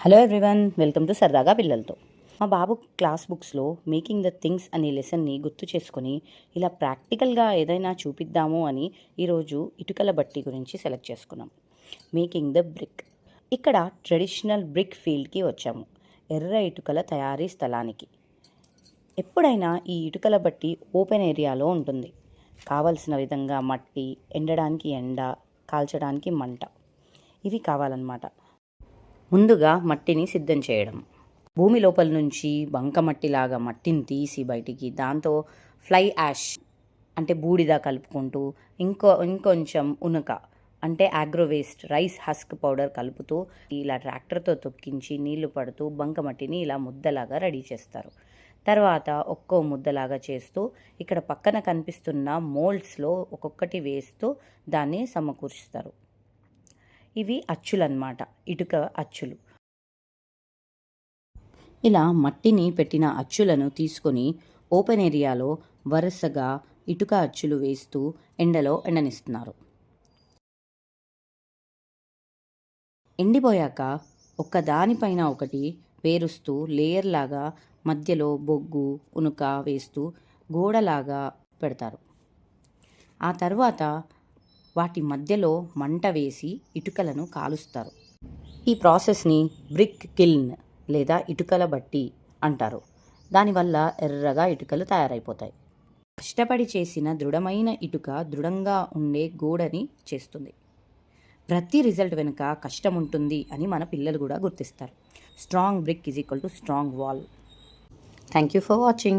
Hello everyone, welcome to సరదాగా పిల్లలతో. మా బాబు క్లాస్ బుక్స్లో మేకింగ్ ద థింగ్స్ అనే లెసన్ని గుర్తు చేసుకొని ఇలా ప్రాక్టికల్గా ఏదైనా చూపిద్దాము అని ఈరోజు ఇటుకల బట్టి గురించి సెలెక్ట్ చేసుకున్నాం. Making the brick. ఇక్కడ ట్రెడిషనల్ బ్రిక్ ఫీల్డ్కి వచ్చాము, ఎర్ర ఇటుకల తయారీ స్థలానికి. ఎప్పుడైనా ఈ ఇటుకల బట్టి ఓపెన్ ఏరియాలో ఉంటుంది. కావలసిన విధంగా మట్టి, ఎండడానికి ఎండ, కాల్చడానికి మంట, ఇవి కావాలన్నమాట. ముందుగా మట్టిని సిద్ధం చేయడం. భూమి లోపల నుంచి బంకమట్టిలాగా మట్టిని తీసి బయటికి దాంతో ఫ్లై యాష్ అంటే బూడిద కలుపుకుంటూ ఇంకొంచెం ఉనక అంటే ఆగ్రోవేస్ట్ రైస్ హస్క్ పౌడర్ కలుపుతూ ఇలా ట్రాక్టర్తో తొక్కించి నీళ్లు పడుతూ బంకమట్టిని ఇలా ముద్దలాగా రెడీ చేస్తారు. తర్వాత ఒక్కో ముద్దలాగా చేస్తూ ఇక్కడ పక్కన కనిపిస్తున్న మోల్డ్స్లో ఒక్కొక్కటి వేస్తూ దాన్ని సమకూరుస్తారు. ఇవి అచ్చులన్నమాట, ఇటుక అచ్చులు. ఇలా మట్టిని పెట్టిన అచ్చులను తీసుకొని ఓపెన్ ఏరియాలో వరుసగా ఇటుక అచ్చులు వేస్తూ ఎండలో ఎండనిస్తున్నారు. ఎండిపోయాక ఒక్కదానిపైన ఒకటి పేరుస్తూ లేయర్ లాగా మధ్యలో బొగ్గు ఉనుక వేస్తూ గోడలాగా పెడతారు. ఆ తర్వాత వాటి మధ్యలో మంట వేసి ఇటుకలను కాలుస్తారు. ఈ ప్రాసెస్ని బ్రిక్ కిల్న్ లేదా ఇటుకల బట్టి అంటారు. దానివల్ల ఎర్రగా ఇటుకలు తయారైపోతాయి. కష్టపడి చేసిన దృఢమైన ఇటుక దృఢంగా ఉండే గోడని చేస్తుంది. ప్రతి రిజల్ట్ వెనుక కష్టం ఉంటుంది అని మన పిల్లలు కూడా గుర్తిస్తారు. Strong brick is equal to strong wall. Thank you for watching.